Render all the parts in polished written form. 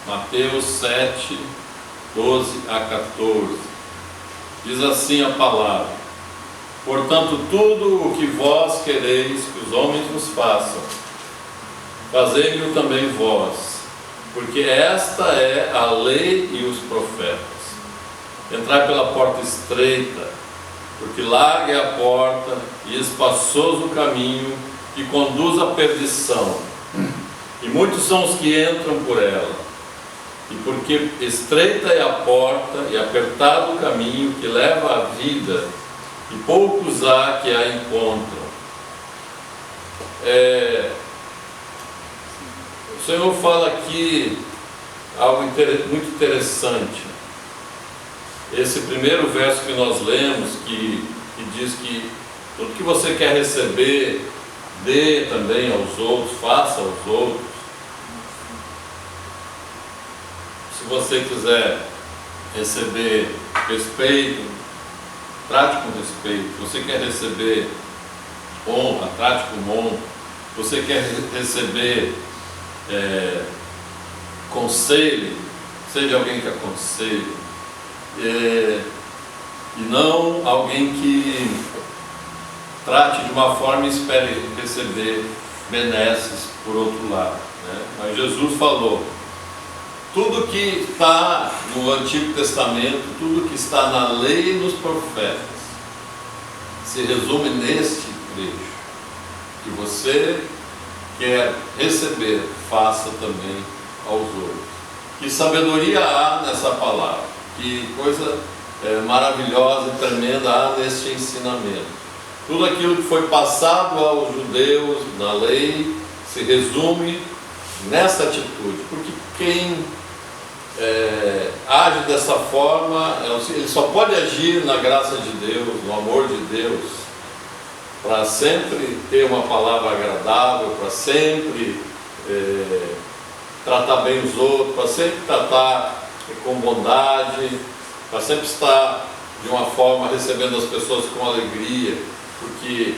Mateus 7, 12 a 14. Diz assim a palavra: portanto, tudo o que vós quereis que os homens vos façam, fazei-o também vós, porque esta é a lei e os profetas. Entrai pela porta estreita, porque larga é a porta e espaçoso o caminho que conduz à perdição, e muitos são os que entram por ela. E porque estreita é a porta e apertado o caminho que leva à vida, e poucos há que a encontram. O Senhor fala aqui algo muito interessante. Esse primeiro verso que nós lemos, que diz que tudo que você quer receber, dê também aos outros, faça aos outros. Se você quiser receber respeito, trate com respeito. Se você quer receber honra, trate com honra. Se você quer receber conselho, seja alguém que aconselhe, e não alguém que trate de uma forma e espere receber benesses por outro lado, né? Mas Jesus falou: tudo que está no Antigo Testamento, tudo que está na lei e nos profetas, se resume neste trecho: que você quer receber, faça também aos outros. Que sabedoria há nessa palavra, que coisa maravilhosa e tremenda há neste ensinamento. Tudo aquilo que foi passado aos judeus na lei se resume nessa atitude, porque quem age dessa forma, ele só pode agir na graça de Deus, no amor de Deus, para sempre ter uma palavra agradável, para sempre tratar bem os outros, para sempre tratar com bondade, para sempre estar de uma forma recebendo as pessoas com alegria, porque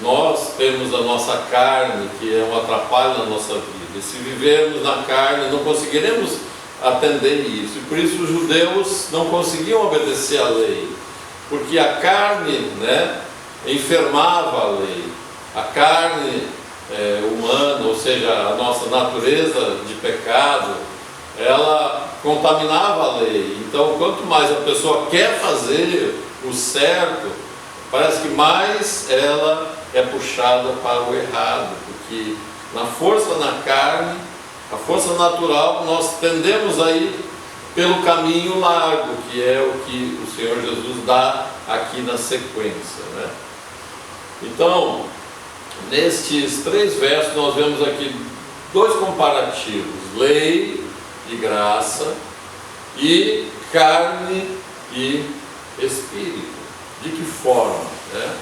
nós temos a nossa carne, que é um atrapalho na nossa vida, e se vivermos na carne não conseguiremos atender isso, e por isso os judeus não conseguiam obedecer à lei, porque a carne, enfermava a lei. A carne humana, ou seja, a nossa natureza de pecado, ela contaminava a lei. Então, quanto mais a pessoa quer fazer o certo, parece que mais ela é puxada para o errado, porque na força na carne, a força natural, nós tendemos a ir pelo caminho largo, que é o que o Senhor Jesus dá aqui na sequência, né? Então, nestes 3 versos nós vemos aqui 2 comparativos: lei e graça, e carne e espírito. De que forma, né?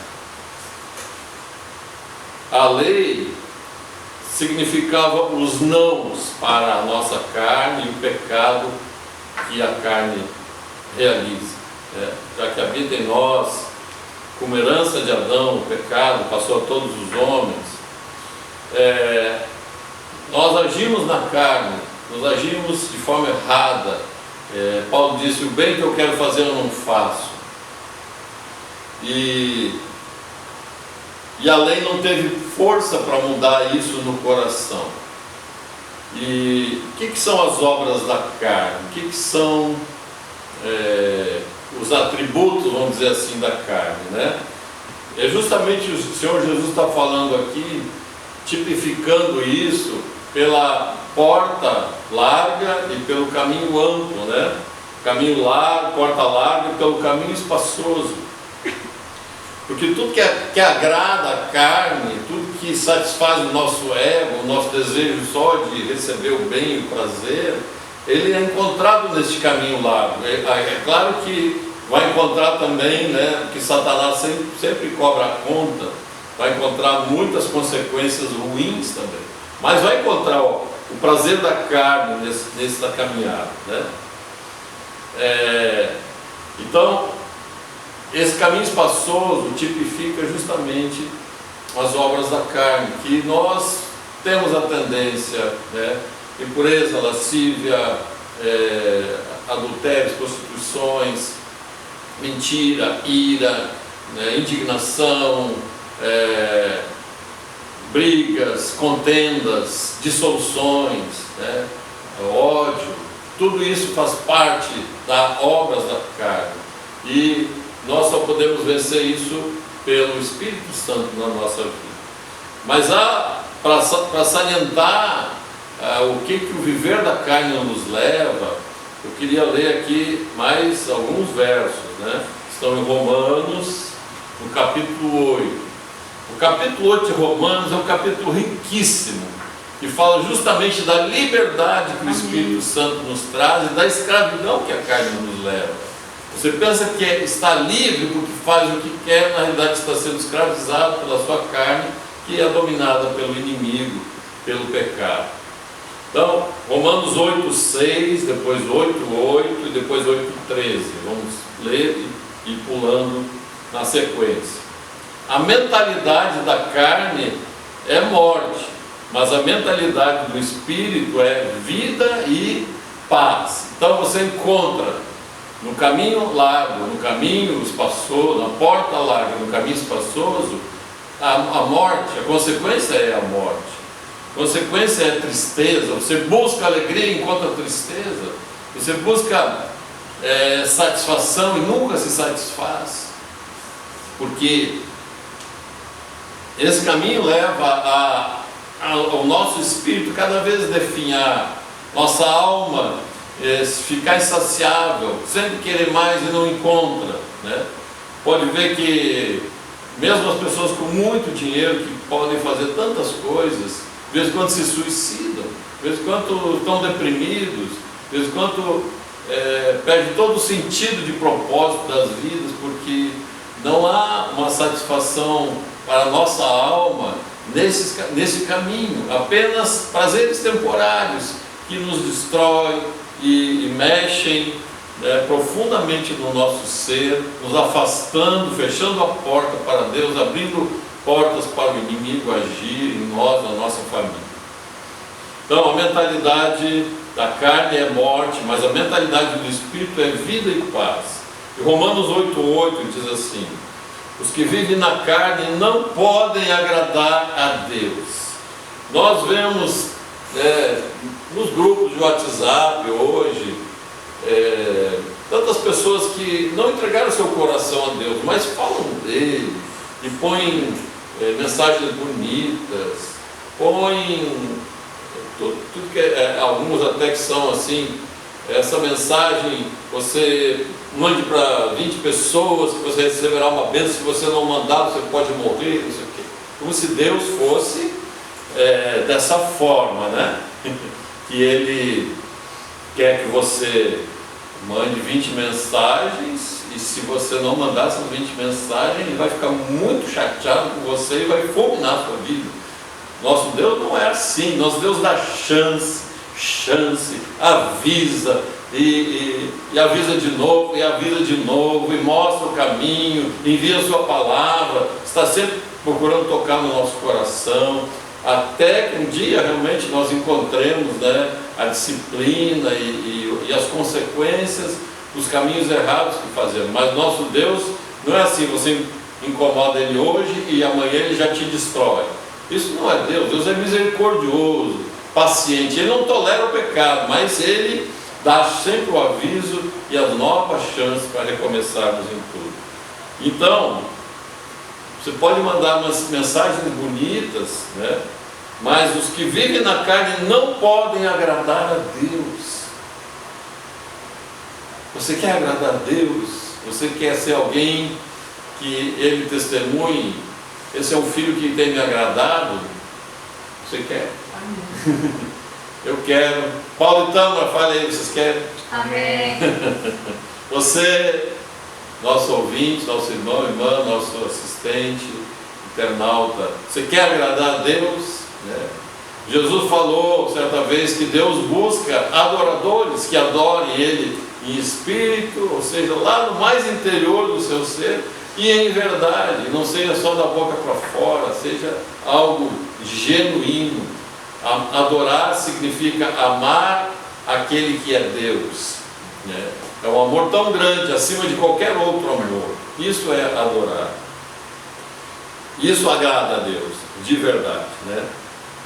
A lei significava os nãos para a nossa carne e o pecado que a carne realiza, né? Já que habita em nós, como herança de Adão, o pecado passou a todos os homens, nós agimos na carne, nós agimos de forma errada. Paulo disse: o bem que eu quero fazer eu não faço. E a lei não teve força para mudar isso no coração. E o que são as obras da carne? O que são os atributos, vamos dizer assim, da carne, né? É justamente o Senhor Jesus está falando aqui, tipificando isso pela porta larga e pelo caminho amplo, né? Caminho largo, porta larga e pelo caminho espaçoso. Porque tudo que agrada a carne, tudo que satisfaz o nosso ego, o nosso desejo só de receber o bem e o prazer, ele é encontrado neste caminho largo. É claro que vai encontrar também, né, que Satanás sempre cobra a conta, vai encontrar muitas consequências ruins também, mas vai encontrar o prazer da carne nessa caminhada, né? Então, esse caminho espaçoso tipifica justamente as obras da carne, que nós temos a tendência, né, impureza, lascívia, adultérios, prostituições, mentira, ira, indignação, brigas, contendas, dissoluções, ódio. Tudo isso faz parte das obras da carne. E nós só podemos vencer isso pelo Espírito Santo na nossa vida. Mas para salientar o que o viver da carne nos leva, eu queria ler aqui mais alguns versos, Estão em Romanos, no capítulo 8. O capítulo 8 de Romanos é um capítulo riquíssimo, que fala justamente da liberdade que o Espírito Santo nos traz e da escravidão que a carne nos leva. Você pensa que está livre porque faz o que quer, na realidade está sendo escravizado pela sua carne, que é dominada pelo inimigo, pelo pecado. Então, Romanos 8:6, depois 8:8 e depois 8:13. Vamos ler e ir pulando na sequência. A mentalidade da carne é morte, mas a mentalidade do Espírito é vida e paz. Então você encontra no caminho largo, no caminho espaçoso, na porta larga, no caminho espaçoso, a morte, a consequência é a morte. A consequência é a tristeza. Você busca alegria e encontra tristeza. Você busca satisfação e nunca se satisfaz. Porque esse caminho leva ao nosso espírito cada vez definhar, nossa alma ficar insaciável, sempre querer mais e não encontra. Pode ver que mesmo as pessoas com muito dinheiro, que podem fazer tantas coisas, de vez em quando se suicidam, de vez em quando estão deprimidos, de vez em quando perde todo o sentido de propósito das vidas, porque não há uma satisfação para a nossa alma nesse caminho, apenas prazeres temporários que nos destroem e mexem profundamente no nosso ser, nos afastando, fechando a porta para Deus, abrindo portas para o inimigo agir em nós, na nossa família. Então a mentalidade da carne é morte, mas a mentalidade do Espírito é vida e paz. E Romanos 8:8 diz assim: os que vivem na carne não podem agradar a Deus. Nós vemos nos grupos de WhatsApp hoje tantas pessoas que não entregaram seu coração a Deus, mas falam dele e põem mensagens bonitas, põem tudo que alguns até que são assim, essa mensagem você mande para 20 pessoas que você receberá uma bênção, se você não mandar você pode morrer, não sei o quê. Como se Deus fosse dessa forma, que Ele quer que você mande 20 mensagens, e se você não mandar essas 20 mensagens, Ele vai ficar muito chateado com você e vai fulminar a sua vida. Nosso Deus não é assim. Nosso Deus dá chance, avisa, e avisa de novo, e avisa de novo, e mostra o caminho, envia a sua palavra, está sempre procurando tocar no nosso coração, até que um dia realmente nós encontremos a disciplina e as consequências dos caminhos errados que fazemos. Mas nosso Deus não é assim, você incomoda Ele hoje e amanhã Ele já te destrói. Isso não é Deus. Deus é misericordioso, paciente. Ele não tolera o pecado, mas Ele dá sempre o aviso e as novas chances para recomeçarmos em tudo. Então, você pode mandar umas mensagens bonitas, mas os que vivem na carne não podem agradar a Deus. Você quer agradar a Deus? Você quer ser alguém que Ele testemunhe? Esse é um filho que tem me agradado? Você quer? Amém. Eu quero. Paulo e Tâmara, fale aí, vocês querem? Amém. Você, nosso ouvinte, nosso irmão, irmã, nosso assistente, internauta, você quer agradar a Deus? Jesus falou certa vez que Deus busca adoradores que adorem Ele em espírito, ou seja, lá no mais interior do seu ser, e em verdade, não seja só da boca para fora, seja algo genuíno. Adorar significa amar aquele que é Deus, né? É um amor tão grande, acima de qualquer outro amor. Isso é adorar. Isso agrada a Deus, de verdade, né?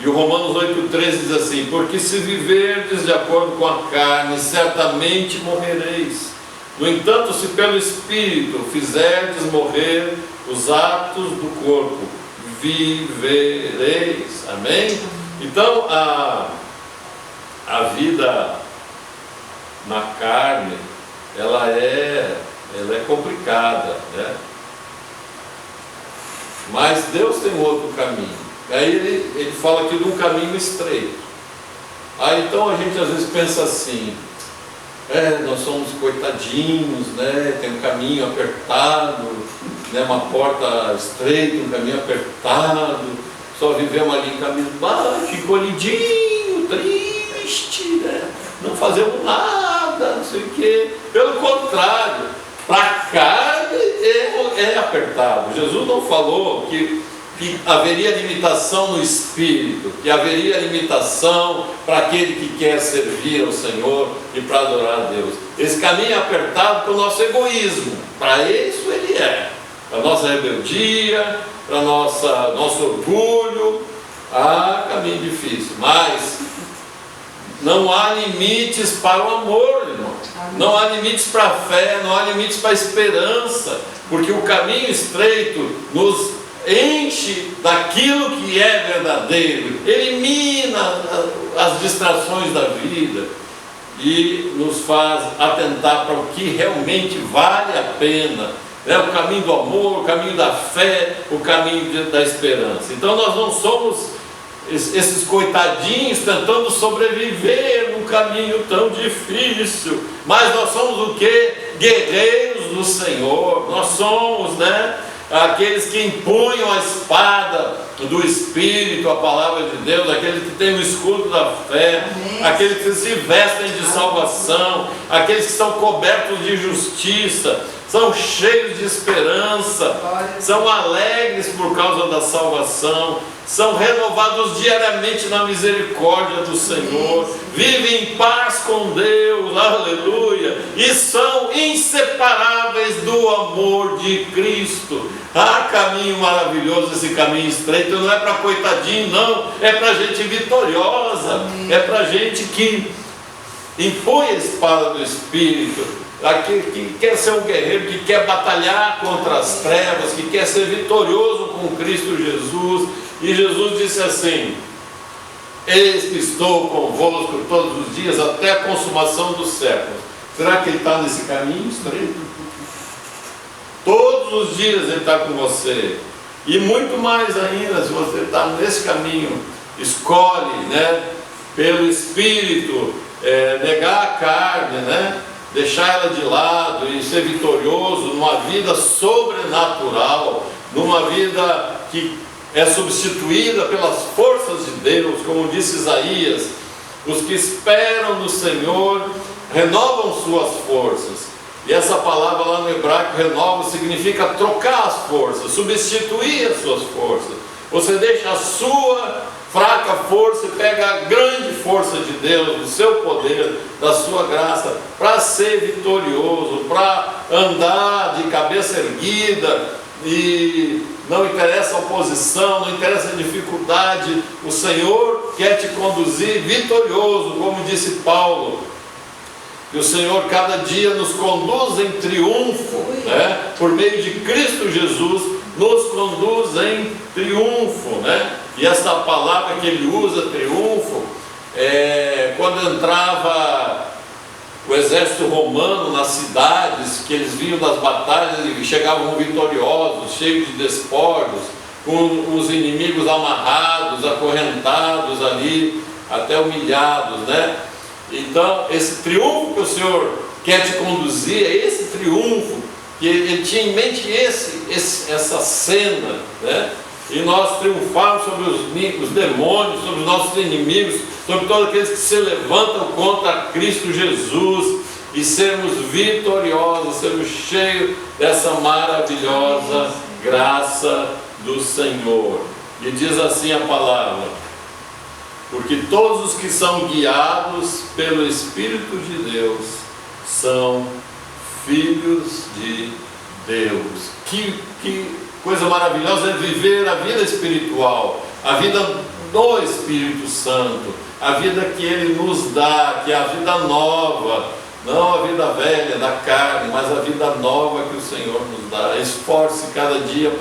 E o Romanos 8,13 diz assim: porque se viverdes de acordo com a carne, certamente morrereis. No entanto, se pelo Espírito fizerdes morrer os atos do corpo, vivereis. Amém? Então, a vida na carne, ela é complicada, né? Mas Deus tem outro caminho. Aí ele fala aqui de um caminho estreito. Aí então a gente às vezes pensa assim: nós somos coitadinhos, né? Tem um caminho apertado, né? Uma porta estreita, um caminho apertado, só vivemos ali em caminho baixo, encolhidinho, triste, né? Não fazemos nada, não sei o quê. Pelo contrário, para a carne é apertado. Jesus não falou que haveria limitação no espírito, que haveria limitação para aquele que quer servir ao Senhor e para adorar a Deus. Esse caminho é apertado para o nosso egoísmo, para isso ele é, para a nossa rebeldia, para nosso orgulho. Caminho difícil, mas não há limites para o amor, irmão. Não há limites para a fé, não há limites para a esperança, porque o caminho estreito nos enche daquilo que é verdadeiro, elimina as distrações da vida e nos faz atentar para o que realmente vale a pena, né? O caminho do amor, o caminho da fé, o caminho da esperança. Então nós não somos esses coitadinhos tentando sobreviver num caminho tão difícil, mas nós somos o que? Guerreiros do Senhor. Nós somos, né, aqueles que empunham a espada do Espírito, a palavra de Deus, aqueles que têm o escudo da fé, aqueles que se vestem de salvação, aqueles que são cobertos de justiça, são cheios de esperança, são alegres por causa da salvação, são renovados diariamente na misericórdia do Senhor, vivem em paz com Deus, aleluia, e são inseparáveis do amor de Cristo. Caminho maravilhoso esse caminho estreito, não é para coitadinho não, é para gente vitoriosa, é para gente que impõe a espada do Espírito, que quer ser um guerreiro, que quer batalhar contra as trevas, que quer ser vitorioso com Cristo Jesus. E Jesus disse assim: eis que estou convosco todos os dias até a consumação dos séculos. Será que ele está nesse caminho estreito? Todos os dias ele está com você, e muito mais ainda, se você está nesse caminho, escolhe, né, pelo Espírito, negar a carne, né, deixar ela de lado e ser vitorioso numa vida sobrenatural, numa vida que é substituída pelas forças de Deus, como disse Isaías: os que esperam no Senhor renovam suas forças. E essa palavra lá no hebraico, renova, significa trocar as forças, substituir as suas forças. Você deixa a sua fraca força e pega a grande força de Deus, do seu poder, da sua graça, para ser vitorioso, para andar de cabeça erguida, e não interessa a oposição, não interessa a dificuldade, o Senhor quer te conduzir vitorioso, como disse Paulo, que o Senhor cada dia nos conduz em triunfo, né? Por meio de Cristo Jesus, nos conduz em triunfo, né? E essa palavra que ele usa, triunfo, quando entrava o exército romano nas cidades, que eles vinham das batalhas e chegavam vitoriosos, cheios de despojos, com os inimigos amarrados, acorrentados ali, até humilhados, né? Então, esse triunfo que o Senhor quer te conduzir, é esse triunfo, que ele tinha em mente essa cena, né? E nós triunfarmos sobre os demônios, sobre os nossos inimigos, sobre todos aqueles que se levantam contra Cristo Jesus, e sermos vitoriosos, sermos cheios dessa maravilhosa graça do Senhor. E diz assim a palavra: porque todos os que são guiados pelo Espírito de Deus são filhos de Deus. Que coisa maravilhosa é viver a vida espiritual, a vida do Espírito Santo, a vida que Ele nos dá, que é a vida nova, não a vida velha da carne, mas a vida nova que o Senhor nos dá. Esforce cada dia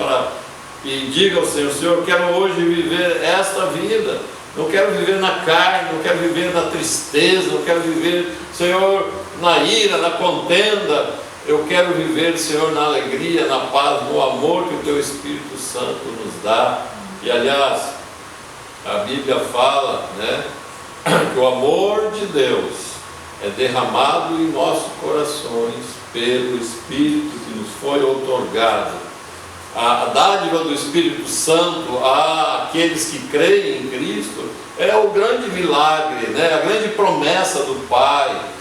e diga ao Senhor: Senhor, eu quero hoje viver esta vida, não quero viver na carne, não quero viver na tristeza, não quero viver, Senhor, na ira, na contenda. Eu quero viver, Senhor, na alegria, na paz, no amor que o Teu Espírito Santo nos dá. E aliás, a Bíblia fala, né, que o amor de Deus é derramado em nossos corações pelo Espírito que nos foi outorgado. A dádiva do Espírito Santo àqueles que creem em Cristo é o grande milagre, né, a grande promessa do Pai.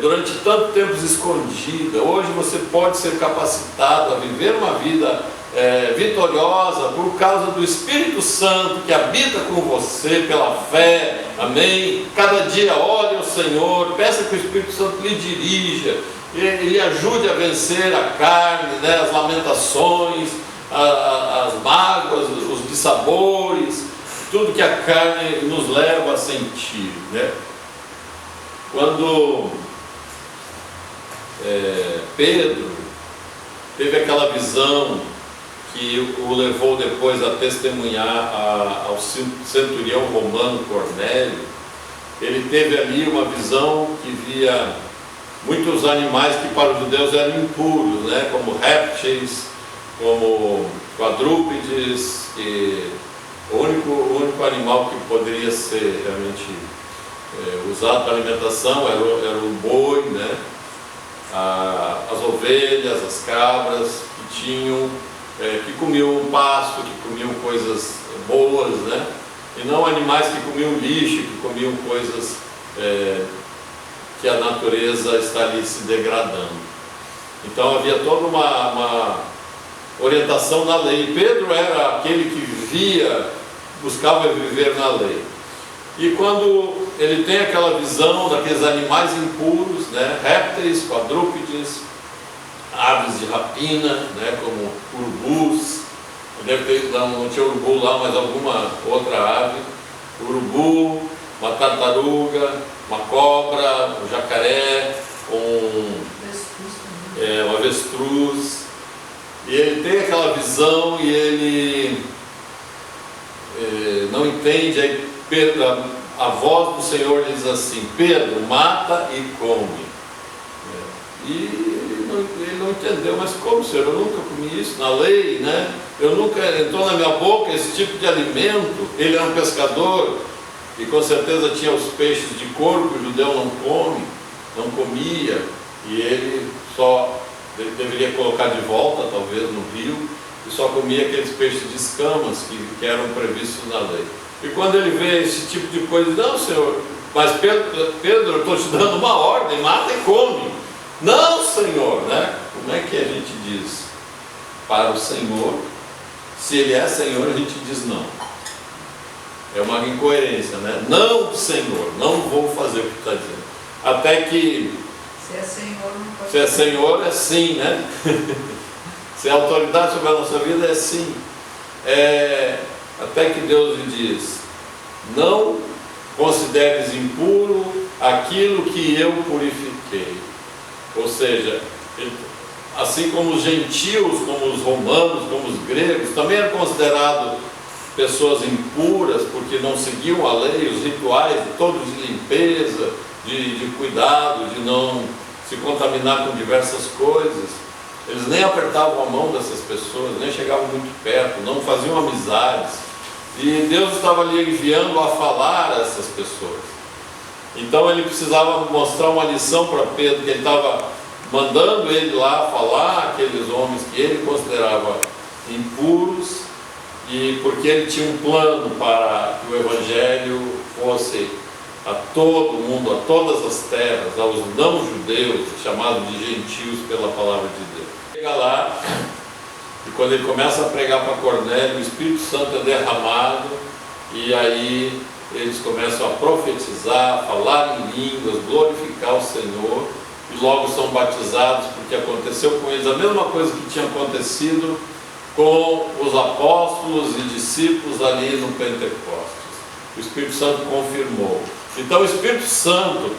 Durante tanto tempo escondida, hoje você pode ser capacitado a viver uma vida vitoriosa por causa do Espírito Santo que habita com você pela fé, amém? Cada dia ore ao Senhor, peça que o Espírito Santo lhe dirija, Ele ajude a vencer a carne, né? As lamentações, as mágoas, os dissabores, tudo que a carne nos leva a sentir, né? Quando Pedro teve aquela visão que o levou depois a testemunhar ao centurião romano Cornélio, ele teve ali uma visão que via muitos animais que para os judeus eram impuros, né? Como répteis, como quadrúpedes, e o único animal que poderia ser realmente usado para alimentação era o boi, né? As ovelhas, as cabras que comiam pasto, que comiam coisas boas, né? E não animais que comiam lixo, que comiam coisas que a natureza está ali se degradando. Então havia toda uma orientação na lei. Pedro era aquele que buscava viver na lei. E quando ele tem aquela visão daqueles animais impuros, né, répteis, quadrúpedes, aves de rapina, né, como urubus, não tinha urubu lá, mas alguma outra ave, urubu, uma tartaruga, uma cobra, um jacaré, um avestruz, e ele tem aquela visão e ele não entende. Aí Pedro, a voz do Senhor diz assim: Pedro, mata e come. E ele não entendeu. Mas como, Senhor? Eu nunca comi isso na lei, né? Eu nunca entrou na minha boca esse tipo de alimento. Ele era um pescador e com certeza tinha os peixes de couro que o judeu não comia, e ele deveria colocar de volta, talvez, no rio, e só comia aqueles peixes de escamas que eram previstos na lei. E quando ele vê esse tipo de coisa, não, Senhor, mas Pedro, eu estou te dando uma ordem, mata e come. Não, Senhor, né? Como é que a gente diz para o Senhor? Se Ele é Senhor, a gente diz não. É uma incoerência, né? Não, Senhor, não vou fazer o que está dizendo. Até que se é Senhor, não pode. Se é Senhor, é sim, né? Se é autoridade sobre a nossa vida, é sim. Até que Deus lhe diz: não consideres impuro aquilo que eu purifiquei. Ou seja, assim como os gentios, como os romanos, como os gregos, também eram considerados pessoas impuras, porque não seguiam a lei, os rituais todos de limpeza, de cuidado, de não se contaminar com diversas coisas. Eles nem apertavam a mão dessas pessoas, nem chegavam muito perto, não faziam amizades. E Deus estava ali enviando a falar a essas pessoas. Então ele precisava mostrar uma lição para Pedro, que ele estava mandando ele lá falar aqueles homens que ele considerava impuros, e porque ele tinha um plano para que o Evangelho fosse a todo mundo, a todas as terras, aos não-judeus, chamados de gentios pela palavra de Deus. Chega lá, e quando ele começa a pregar para Cornélio, o Espírito Santo é derramado, e aí eles começam a profetizar, falar em línguas, glorificar o Senhor, e logo são batizados, porque aconteceu com eles a mesma coisa que tinha acontecido com os apóstolos e discípulos ali no Pentecostes. O Espírito Santo confirmou. Então o Espírito Santo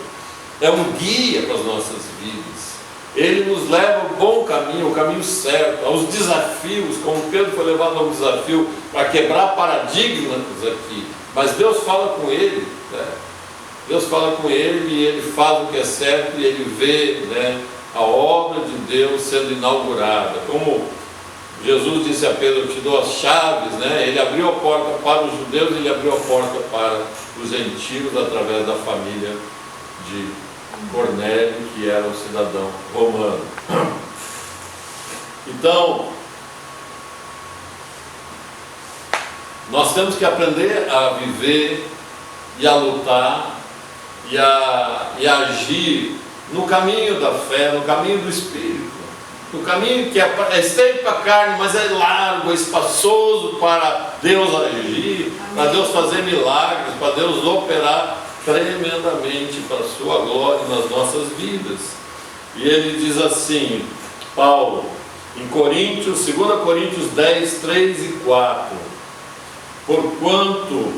é um guia para as nossas vidas. Ele nos leva ao bom caminho, ao caminho certo, aos desafios, como Pedro foi levado a um desafio para quebrar paradigmas aqui. Mas Deus fala com ele, né? Deus fala com ele e ele faz o que é certo e ele vê, né, a obra de Deus sendo inaugurada. Como Jesus disse a Pedro: eu te dou as chaves, né? Ele abriu a porta para os judeus, ele abriu a porta para os gentios através da família de Cornélio, que era um cidadão romano. Então, nós temos que aprender a viver e a lutar e a agir no caminho da fé, no caminho do Espírito, no caminho que é estreito para a carne, mas é largo, é espaçoso para Deus agir, para Deus fazer milagres, para Deus operar tremendamente para a sua glória nas nossas vidas. E ele diz assim, Paulo, em Coríntios, 2 Coríntios 10, 3 e 4: porquanto,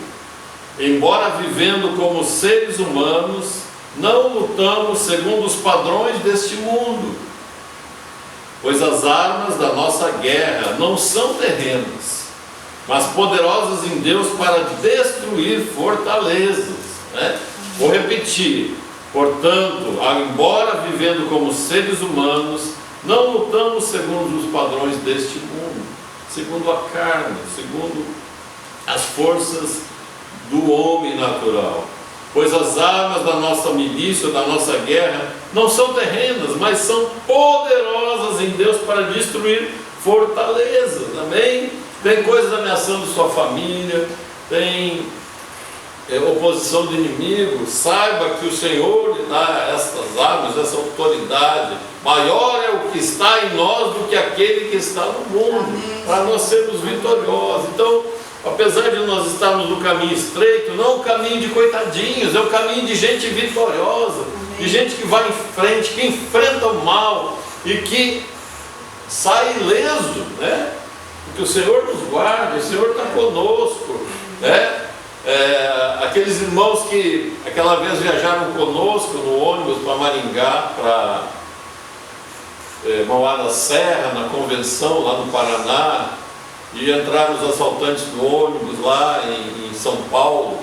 embora vivendo como seres humanos, não lutamos segundo os padrões deste mundo, pois as armas da nossa guerra não são terrenas, mas poderosas em Deus para destruir fortalezas, né? Vou repetir: portanto, embora vivendo como seres humanos, não lutamos segundo os padrões deste mundo, segundo a carne, segundo as forças do homem natural, pois as armas da nossa milícia, da nossa guerra, não são terrenas, mas são poderosas em Deus para destruir fortalezas. Amém? Tem coisas ameaçando sua família, tem oposição do inimigo. Saiba que o Senhor lhe dá estas armas, essa autoridade. Maior é o que está em nós do que aquele que está no mundo, para nós sermos vitoriosos. Então, apesar de nós estarmos no caminho estreito, não é um caminho de coitadinhos, é um caminho de gente vitoriosa, de gente que vai em frente, que enfrenta o mal e que sai ileso, né? Porque o Senhor nos guarda, o Senhor está conosco, né? Aqueles irmãos que aquela vez viajaram conosco no ônibus para Maringá, para Mauá da Serra, na convenção lá no Paraná, e entraram os assaltantes no ônibus lá em São Paulo,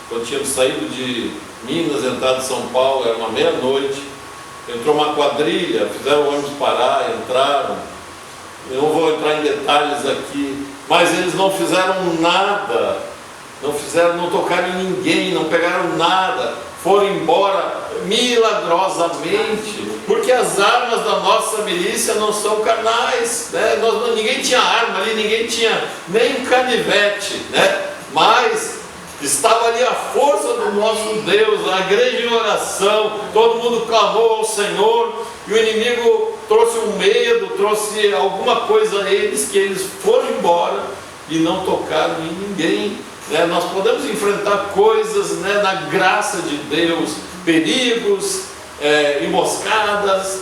quando tínhamos saído de Minas, entrado em São Paulo, era uma meia-noite, entrou uma quadrilha, fizeram o ônibus parar, entraram. Eu não vou entrar em detalhes aqui, mas eles não fizeram nada, não tocaram em ninguém, não pegaram nada, foram embora milagrosamente, porque as armas da nossa milícia não são carnais, né? Ninguém tinha arma ali, ninguém tinha nem um canivete, né? Mas estava ali a força do nosso Deus, a igreja em oração, todo mundo clamou ao Senhor, e o inimigo trouxe um medo, trouxe alguma coisa a eles, que eles foram embora e não tocaram em ninguém, né? Nós podemos enfrentar coisas, né, na graça de Deus, perigos, emboscadas,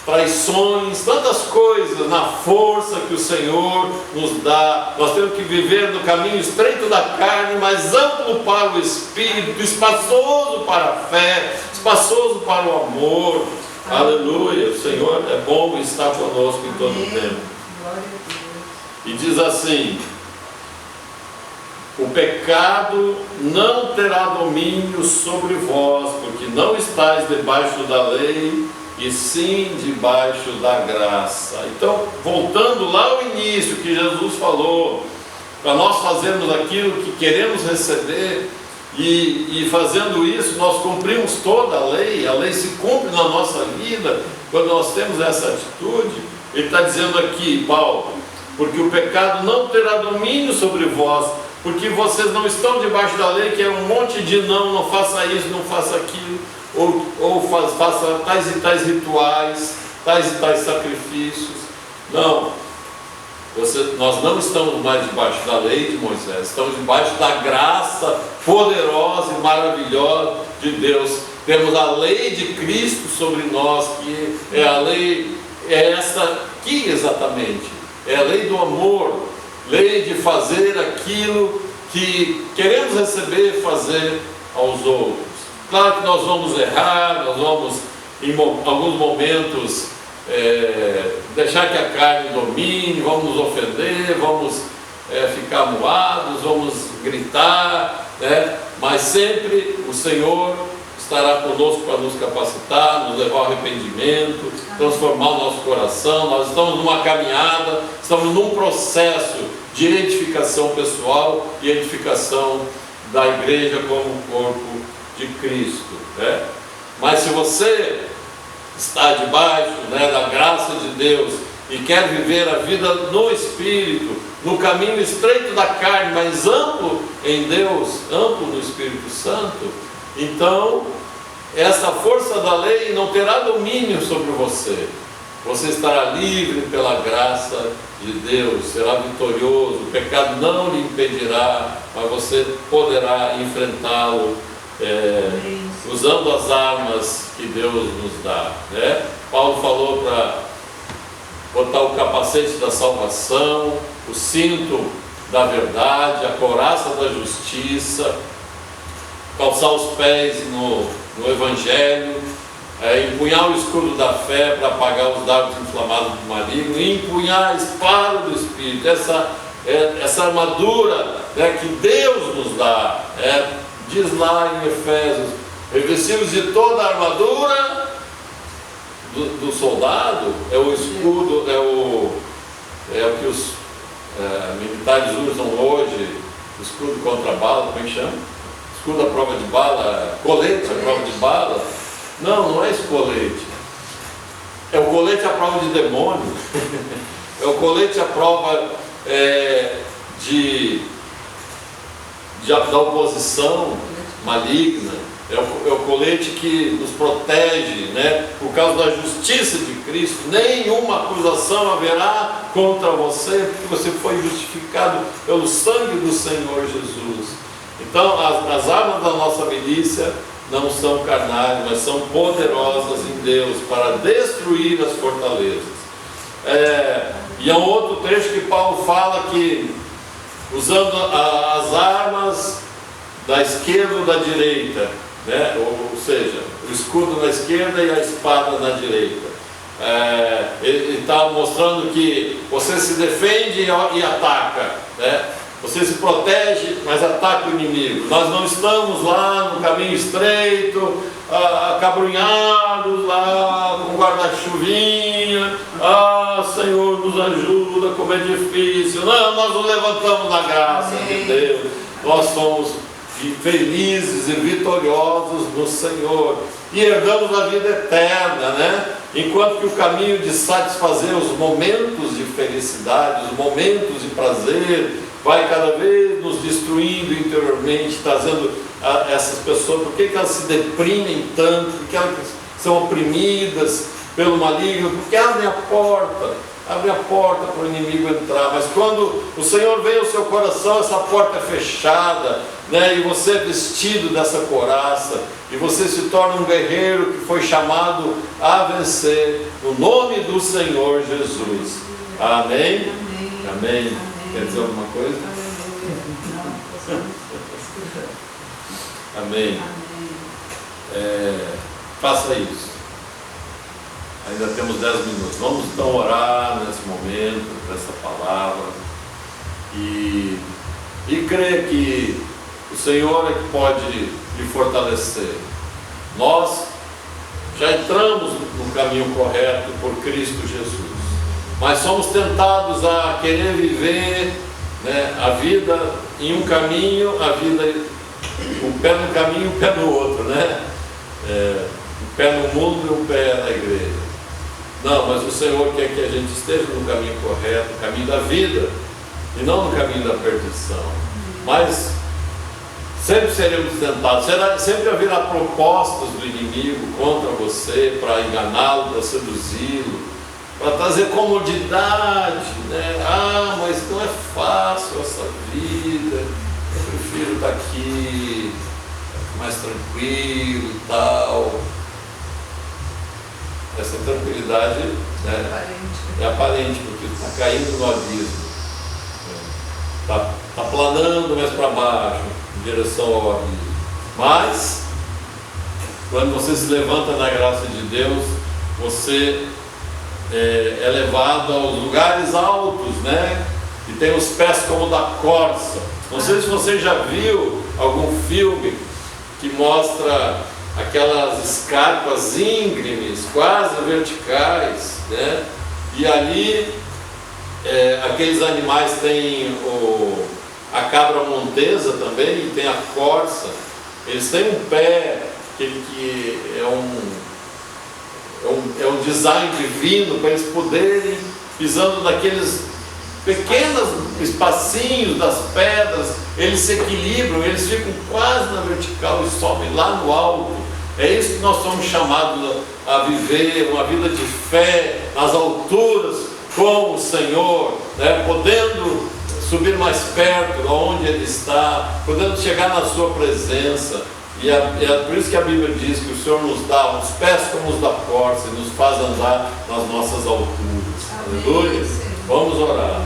traições, tantas coisas, na força que o Senhor nos dá. Nós temos que viver no caminho estreito da carne, mas amplo para o Espírito, espaçoso para a fé, espaçoso para o amor. Aleluia, o Senhor é bom e está conosco em todo o tempo. E diz assim: o pecado não terá domínio sobre vós, porque não estáis debaixo da lei, e sim debaixo da graça. Então, voltando lá ao início que Jesus falou, para nós fazermos aquilo que queremos receber, e fazendo isso, nós cumprimos toda a lei se cumpre na nossa vida, quando nós temos essa atitude. Ele está dizendo aqui, Paulo, porque o pecado não terá domínio sobre vós, porque vocês não estão debaixo da lei, que é um monte de não faça isso, não faça aquilo, ou faça tais e tais rituais, tais e tais sacrifícios. Não. Nós não estamos mais debaixo da lei de Moisés, estamos debaixo da graça poderosa e maravilhosa de Deus. Temos a lei de Cristo sobre nós, que é a lei, é essa aqui exatamente, é a lei do amor, lei de fazer aquilo que queremos receber e fazer aos outros. Claro que nós vamos errar, nós vamos em alguns momentos deixar que a carne domine, vamos nos ofender, vamos ficar moados, vamos gritar, né? Mas sempre o Senhor estará conosco para nos capacitar, nos levar ao arrependimento, transformar o nosso coração. Nós estamos numa caminhada, estamos num processo de edificação pessoal e edificação da igreja como corpo de Cristo, né? Mas se você está debaixo, né, da graça de Deus e quer viver a vida no Espírito, no caminho estreito da carne, mas amplo em Deus, amplo no Espírito Santo, então essa força da lei não terá domínio sobre você. Você estará livre pela graça de Deus, será vitorioso, o pecado não lhe impedirá, mas você poderá enfrentá-lo usando as armas que Deus nos dá, né? Paulo falou para botar o capacete da salvação, o cinto da verdade, a couraça da justiça, calçar os pés no Evangelho, empunhar o escudo da fé para apagar os dardos inflamados do maligno, e empunhar a espada do Espírito, essa armadura, né, que Deus nos dá, diz lá em Efésios, revestidos de toda a armadura do soldado, é o escudo, é o que os militares usam hoje, escudo contra bala, como é que chama? Escudo à prova de bala, colete à prova de bala. Não é esse colete, é o colete à prova de demônio, é o colete à prova da oposição maligna, é o colete que nos protege, né? Por causa da justiça de Cristo, nenhuma acusação haverá contra você, porque você foi justificado pelo sangue do Senhor Jesus. Então as armas da nossa milícia não são carnais, mas são poderosas em Deus para destruir as fortalezas. E há um outro trecho que Paulo fala que, usando as armas da esquerda ou da direita, né? Ou seja, o escudo na esquerda e a espada na direita, ele está mostrando que você se defende e ataca, né? Você se protege, mas ataca o inimigo. Nós não estamos lá no caminho estreito, acabrunhados lá com guarda-chuvinha. Senhor, nos ajuda, como é difícil. Não, nós nos levantamos na graça de Deus. Nós somos felizes e vitoriosos no Senhor e herdamos a vida eterna, né? Enquanto que o caminho de satisfazer os momentos de felicidade, os momentos de prazer, vai cada vez nos destruindo interiormente, trazendo essas pessoas. Por que elas se deprimem tanto? Porque elas são oprimidas pelo maligno? Porque abrem a porta para o inimigo entrar. Mas quando o Senhor vem ao seu coração, essa porta é fechada, né? E você é vestido dessa couraça, e você se torna um guerreiro que foi chamado a vencer no nome do Senhor Jesus. Amém? Amém. Quer dizer alguma coisa? Amém. Faça isso. Ainda temos 10 minutos. Vamos então orar nesse momento, por essa palavra, e crer que o Senhor é que pode lhe fortalecer. Nós já entramos no caminho correto por Cristo Jesus, mas somos tentados a querer viver, né, a vida em um caminho, a vida um pé no caminho e um pé no outro, né? Um pé no mundo e um pé na igreja. Não, mas o Senhor quer que a gente esteja no caminho correto, no caminho da vida, e não no caminho da perdição. Mas sempre seremos tentados, sempre haverá propostas do inimigo contra você, para enganá-lo, para seduzi-lo, para trazer comodidade, né? Ah, mas não é fácil essa vida, eu prefiro estar aqui mais tranquilo e tal. Essa tranquilidade, né, é aparente, porque está caindo no abismo, está planando mais para baixo, em direção ao abismo. Mas, quando você se levanta na graça de Deus, você é levado aos lugares altos, né? E tem os pés como da corça. Não sei se você já viu algum filme que mostra aquelas escarpas íngremes, quase verticais, né? E ali aqueles animais têm a cabra montesa também, e tem a corça. Eles têm um pé que é um design divino para eles poderem, pisando naqueles pequenos espacinhos das pedras, eles se equilibram, eles ficam quase na vertical e sobem lá no alto. É isso que nós somos chamados a viver, uma vida de fé nas alturas com o Senhor, né? Podendo subir mais perto aonde Ele está, podendo chegar na sua presença. E é por isso que a Bíblia diz que o Senhor nos dá os pés como os da corça e nos faz andar nas nossas alturas. Aleluia. Vamos orar.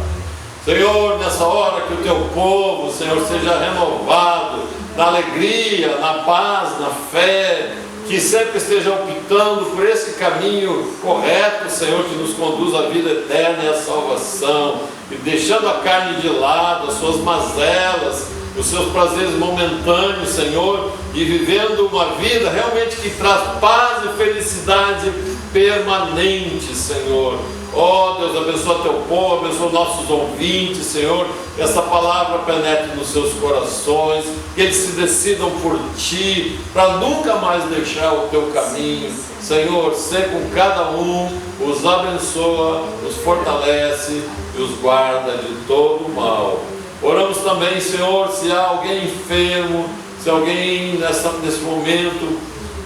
Senhor, nessa hora que o teu povo, Senhor, seja renovado na alegria, na paz, na fé, que sempre esteja optando por esse caminho correto, Senhor, que nos conduz à vida eterna e à salvação, e deixando a carne de lado, as suas mazelas, os seus prazeres momentâneos, Senhor, e vivendo uma vida realmente que traz paz e felicidade permanente, Senhor. Ó Deus, abençoa teu povo, abençoa nossos ouvintes, Senhor, que essa palavra penetre nos seus corações, que eles se decidam por Ti, para nunca mais deixar o Teu caminho. Senhor, sê com cada um, os abençoa, os fortalece e os guarda de todo o mal. Oramos também, Senhor, se há alguém enfermo, se alguém nesse momento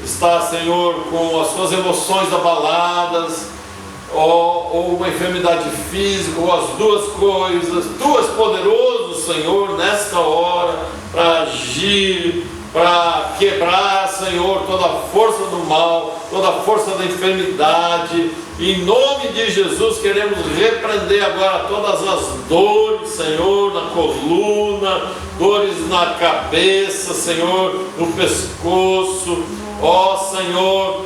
está, Senhor, com as suas emoções abaladas, ou uma enfermidade física, ou as duas coisas, Tu és poderoso, Senhor, nesta hora, para agir, para quebrar, Senhor, toda a força do mal, toda a força da enfermidade. Em nome de Jesus, queremos repreender agora todas as dores, Senhor, na coluna, dores na cabeça, Senhor, no pescoço, ó Senhor,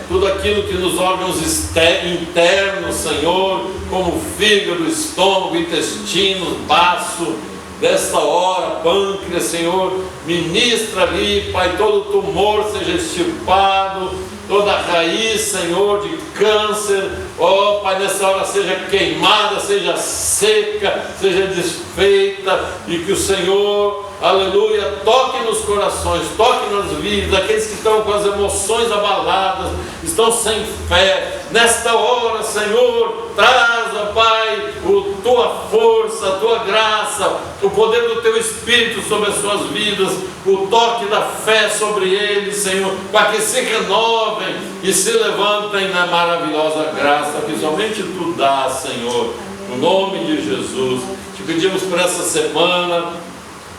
tudo aquilo que nos órgãos internos, Senhor, como fígado, estômago, intestino, baço, desta hora, pâncreas, Senhor, ministra ali, Pai, todo tumor seja extirpado, toda raiz, Senhor, de câncer, ó Pai, nessa hora seja queimada, seja seca, seja desfeita, e que o Senhor, aleluia, toque nos corações, toque nas vidas, aqueles que estão com as emoções abaladas, estão sem fé, nesta hora, Senhor, traz, ó Pai, a Tua força, a Tua graça, o poder do Teu Espírito sobre as suas vidas, o toque da fé sobre eles, Senhor, para que se renovem e se levantem na maravilhosa graça que somente Tu dás, Senhor, no nome de Jesus. Te pedimos por essa semana,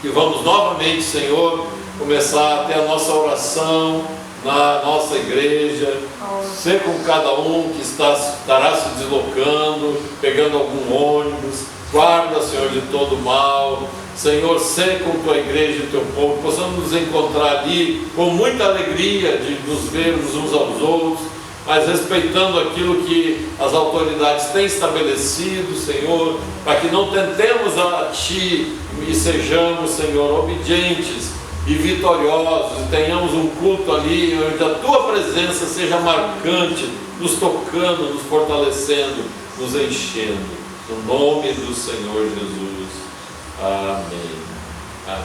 que vamos novamente, Senhor, começar a ter a nossa oração na nossa igreja, ser com cada um que estará se deslocando, pegando algum ônibus, guarda, Senhor, de todo mal. Senhor, ser com Tua igreja e Teu povo, possamos nos encontrar ali com muita alegria de nos vermos uns aos outros, mas respeitando aquilo que as autoridades têm estabelecido, Senhor, para que não tentemos a Ti e sejamos, Senhor, obedientes e vitoriosos, e tenhamos um culto ali onde a Tua presença seja marcante, nos tocando, nos fortalecendo, nos enchendo, no nome do Senhor Jesus. Amém. Amém.